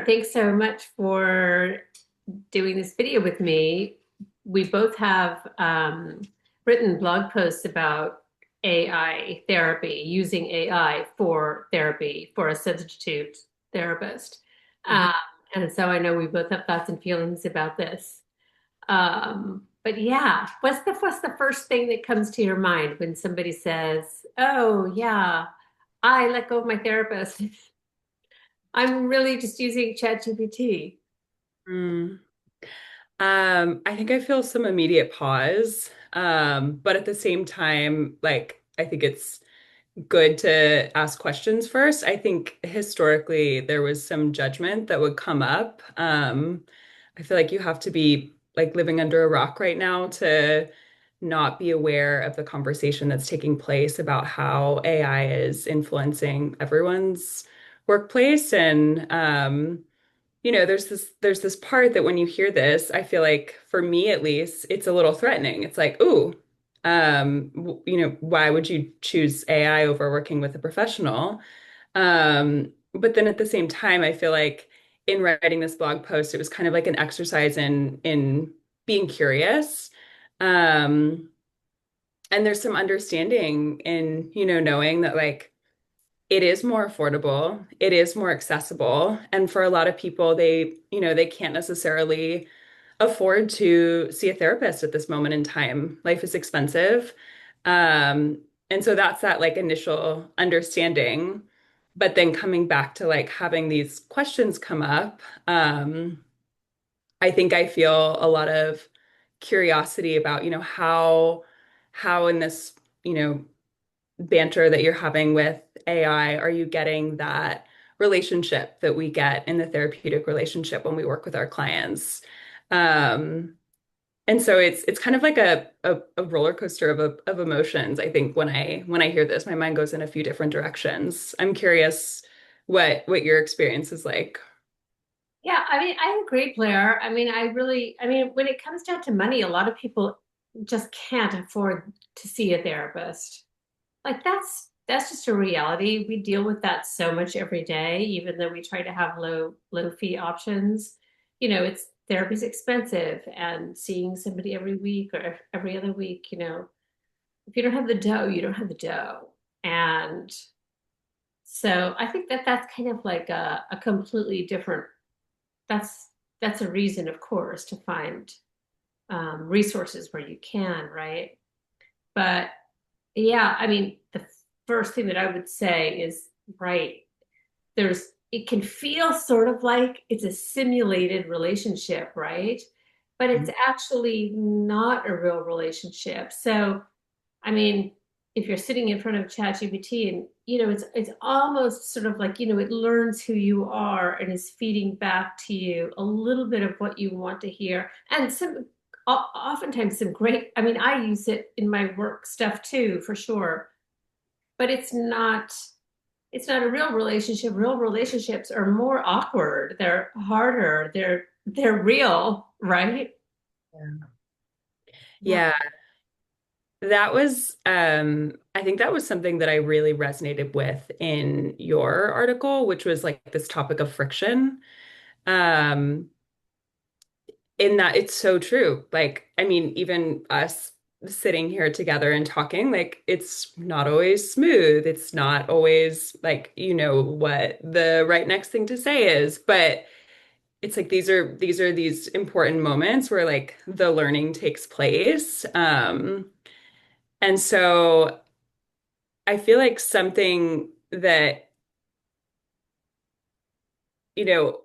Sure. Thanks so much for doing this video with me. We both have written blog posts about AI therapy, using AI for therapy for a substitute therapist. Mhm. Um, and so I know we both have thoughts and feelings about this. But yeah, what's the first thing that comes to your mind when somebody says, "Oh yeah, I let go of my therapist. I'm really just using ChatGPT." Mm. I think I feel some immediate pause. But at the same time, like I think it's good to ask questions first. I think historically there was some judgment that would come up. I feel like you have to be like living under a rock right now to not be aware of the conversation that's taking place about how AI is influencing everyone's workplace. And there's this part that when you hear this, I feel like for me at least, it's a little threatening. It's like, ooh, why would you choose AI over working with a professional? But then at the same time, I feel like in writing this blog post, it was kind of like an exercise in being curious. Um, and there's some understanding in, knowing that like it is more affordable, it is more accessible, and for a lot of people, they can't necessarily afford to see a therapist at this moment in time. Life is expensive. Um, and so that's that like initial understanding. But then coming back to like having these questions come up, I think I feel a lot of curiosity about, how in this, banter that you're having with AI, are you getting that relationship that we get in the therapeutic relationship when we work with our clients? Um, and so it's kind of like a roller coaster of emotions. I think when I hear this, my mind goes in a few different directions. I'm curious what your experience is like. Yeah, I mean, I agree, Blair. I mean, when it comes down to money, a lot of people just can't afford to see a therapist. Like that's just a reality. We deal with that so much every day, even though we try to have low fee options. It's therapy's expensive, and seeing somebody every week or every other week, if you don't have the dough, you don't have the dough. And so I think that that's kind of like a completely different, that's that's a reason, of course, to find resources where you can, right? But yeah, I mean, the first thing that I would say is, right, it can feel sort of like it's a simulated relationship, right? But it's actually not a real relationship. So I mean, if you're sitting in front of ChatGPT and it's almost sort of like, it learns who you are and is feeding back to you a little bit of what you want to hear. And oftentimes some great, I mean, I use it in my work stuff too, for sure. But it's not a real relationship. Real relationships are more awkward. They're harder. They're real, right? Yeah. Yeah. Yeah, I think that was something that I really resonated with in your article, which was like this topic of friction. Um, in that it's so true. Like, I mean, even us sitting here together and talking, like, it's not always smooth. It's not always like, what the right next thing to say is, but it's like these are these important moments where like the learning takes place. And so I feel like something that, you know,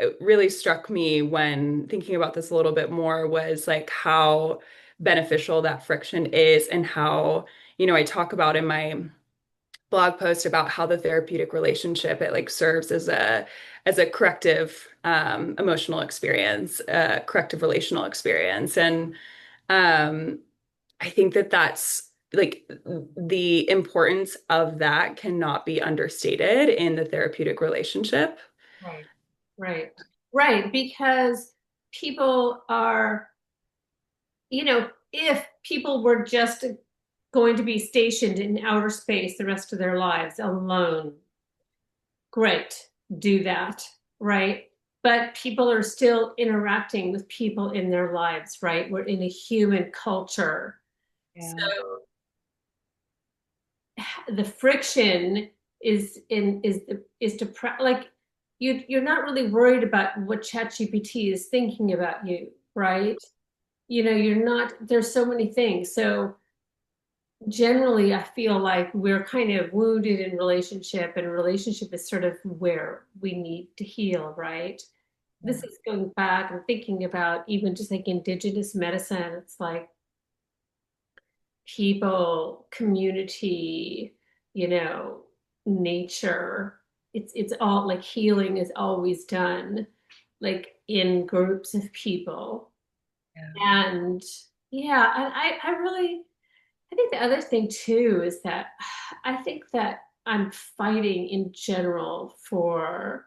it really struck me when thinking about this a little bit more was like how beneficial that friction is and how, I talk about in my blog post about how the therapeutic relationship it like serves as a corrective emotional experience, corrective relational experience. And um I think that that's like the importance of that cannot be understated in the therapeutic relationship. Right. Right. Right. Because people are, if people were just going to be stationed in outer space the rest of their lives alone, great, do that. Right. but people are still interacting with people in their lives, right? We're in a human culture. Yeah. So the friction is to like you're not really worried about what ChatGPT is thinking about you, right? You know, you're not, there's so many things. So generally I feel like we're kind of wounded in relationship, and relationship is sort of where we need to heal, right? This is going back and thinking about even just like indigenous medicine. It's like people, community, you know, nature. It's all like healing is always done like in groups of people. Yeah. And yeah, and I really, I think the other thing too is that I think that I'm fighting in general for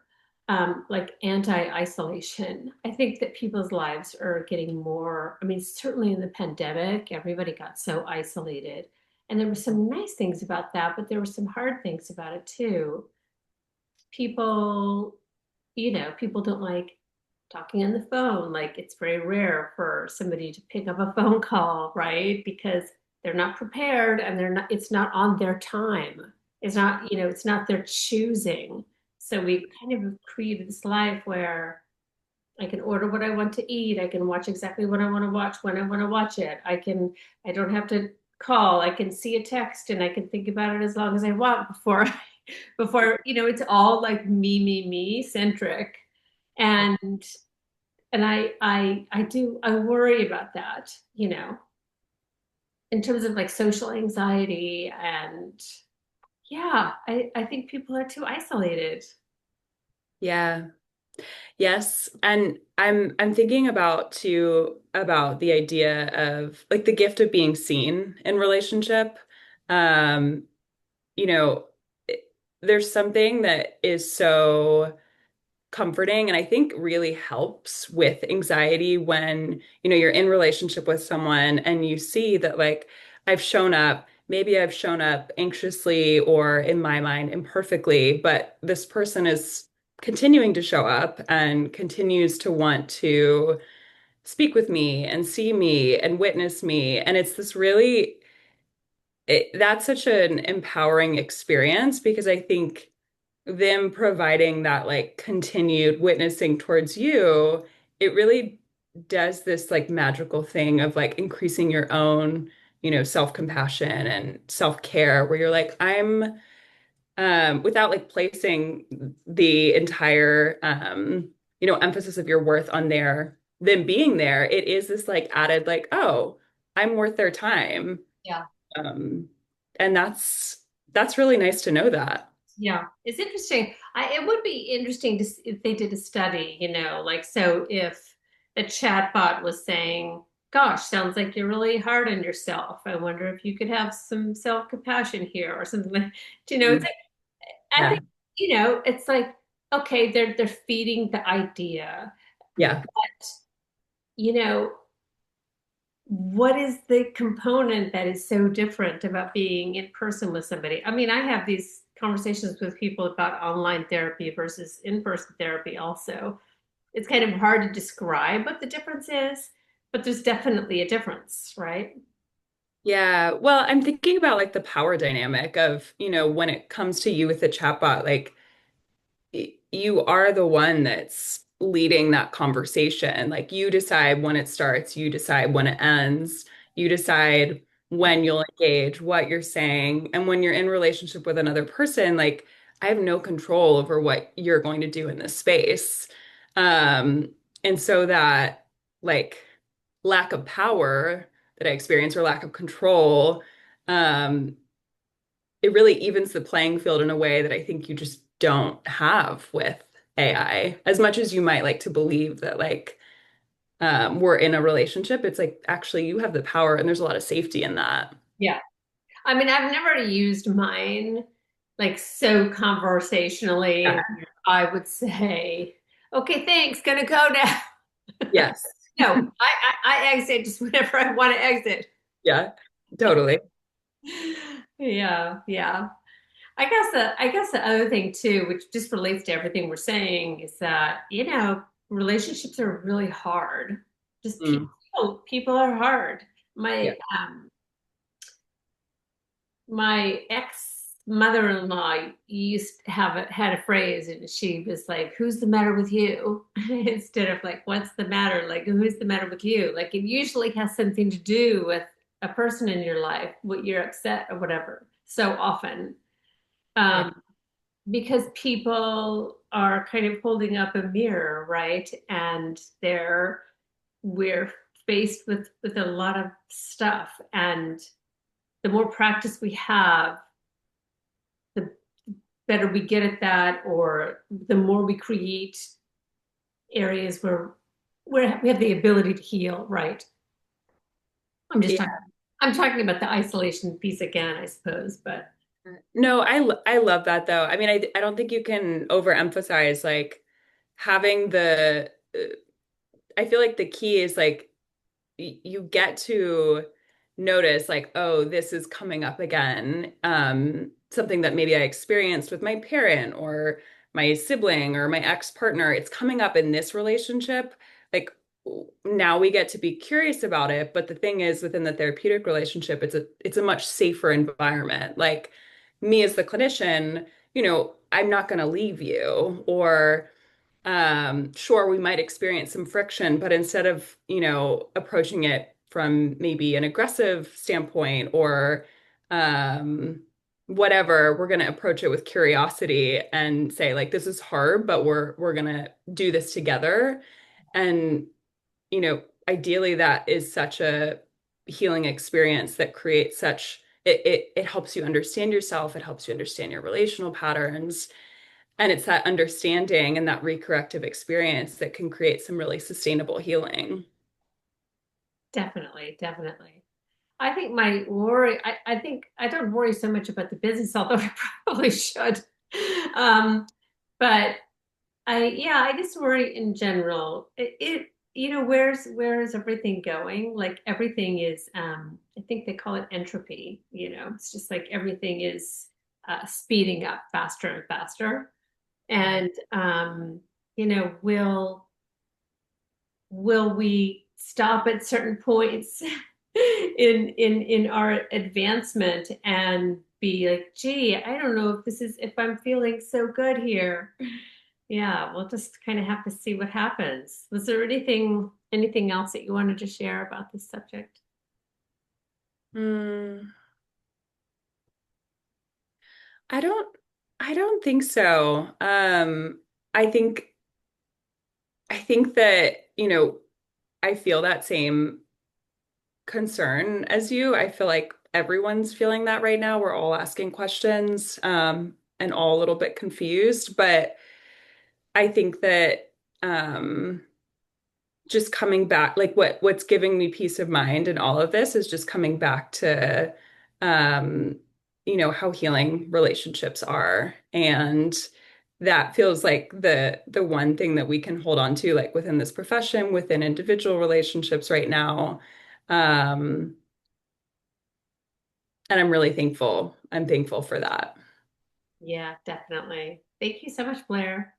like anti-isolation. I think that people's lives are getting more, I mean, certainly in the pandemic, everybody got so isolated. And there were some nice things about that, but there were some hard things about it too. People, you know, people don't like talking on the phone. Like it's very rare for somebody to pick up a phone call, right? Because they're not prepared and they're not, it's not on their time. It's not, you know, it's not their choosing. So we kind of created this life where I can order what I want to eat. I can watch exactly what I want to watch when I want to watch it. I don't have to call. I can see a text and I can think about it as long as I want before, before, you know, it's all like me centric. And, I worry about that, you know, in terms of like social anxiety. And yeah, I think people are too isolated. Yeah. Yes. And I'm thinking about too about the idea of like the gift of being seen in relationship. Um, you know, there's something that is so comforting and I think really helps with anxiety when, you're in relationship with someone and you see that like maybe I've shown up anxiously or in my mind imperfectly, but this person is continuing to show up and continues to want to speak with me and see me and witness me. And it's this really, that's such an empowering experience because I think them providing that like continued witnessing towards you, it really does this like magical thing of like increasing your own, self-compassion and self-care where you're like, I'm without like placing the entire emphasis of your worth on them being there, it is this like added like, oh, I'm worth their time. Yeah. Um, and that's really nice to know that. Yeah, it's interesting. It would be interesting to see if they did a study, you know, like so if the chatbot was saying, "Gosh, sounds like you're really hard on yourself. I wonder if you could have some self-compassion here or something." Like, you know, it's Mhm. like I Yeah. think, you know, it's like okay, they're feeding the idea, Yeah. but you know, what is the component that is so different about being in person with somebody? I mean, I have these conversations with people about online therapy versus in-person therapy also. It's kind of hard to describe what the difference is, but there's definitely a difference, right? Yeah. Well, I'm thinking about like the power dynamic of, when it comes to you with the chatbot, like you are the one that's leading that conversation. Like you decide when it starts, you decide when it ends, you decide when you'll engage, what you're saying. And when you're in relationship with another person, like I have no control over what you're going to do in this space. Um, and so that like lack of power that I experience or lack of control, um, it really evens the playing field in a way that I think you just don't have with AI. As much as you might like to believe that like we're in a relationship, it's like actually you have the power and there's a lot of safety in that. Yeah. I mean, I've never used mine like so conversationally. Yeah. I would say, okay, thanks, gonna go now. Yes. No, I exit just whenever I want to exit. Yeah. Totally. Yeah, yeah. I guess the other thing too, which just relates to everything we're saying, is that, relationships are really hard. Just Mm, people are hard. yeah. My ex mother-in-law used to had a phrase, and she was like, "Who's the matter with you?" Instead of like, "What's the matter?" Like, "Who's the matter with you?" Like, it usually has something to do with a person in your life, what you're upset or whatever. So often, Yeah. um, because people are kind of holding up a mirror, right? And we're faced with a lot of stuff, and the more practice we have, the better we get at that, or the more we create areas where we have the ability to heal, right? Yeah. I'm talking about the isolation piece again, I suppose, but No, I love that though. I mean, I don't think you can overemphasize like having I feel like the key is like you get to notice like, oh, this is coming up again. Something that maybe I experienced with my parent or my sibling or my ex-partner. It's coming up in this relationship. Like now we get to be curious about it. But the thing is, within the therapeutic relationship, it's a much safer environment. Like me as the clinician, I'm not going to leave you or sure, we might experience some friction, but instead of, approaching it from maybe an aggressive standpoint or um, whatever, we're going to approach it with curiosity and say, like, this is hard, but we're going to do this together. And, ideally that is such a healing experience that creates such it helps you understand yourself, it helps you understand your relational patterns. And it's that understanding and that recorrective experience that can create some really sustainable healing. definitely, definitely. I think my worry, I think I don't worry so much about the business, although I probably should. Um, but yeah, I just worry in general. Where's everything going? Like everything is, I think they call it entropy. It's just like everything is speeding up faster and faster. And will we stop at certain points in our advancement and be like, gee, I don't know if I'm feeling so good here. Yeah, we'll just kind of have to see what happens. Was there anything else that you wanted to share about this subject? Hmm. I don't I don't think so. I think I think that, I feel that same concern as you. I feel like everyone's feeling that right now. We're all asking questions, and all a little bit confused, but I think that just coming back, like what's giving me peace of mind in all of this is just coming back to um how healing relationships are. And that feels like the one thing that we can hold on to, like within this profession, within individual relationships right now. um and I'm really thankful. I'm thankful for that. Yeah, definitely. Thank you so much, Blair.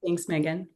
Thanks, Megan.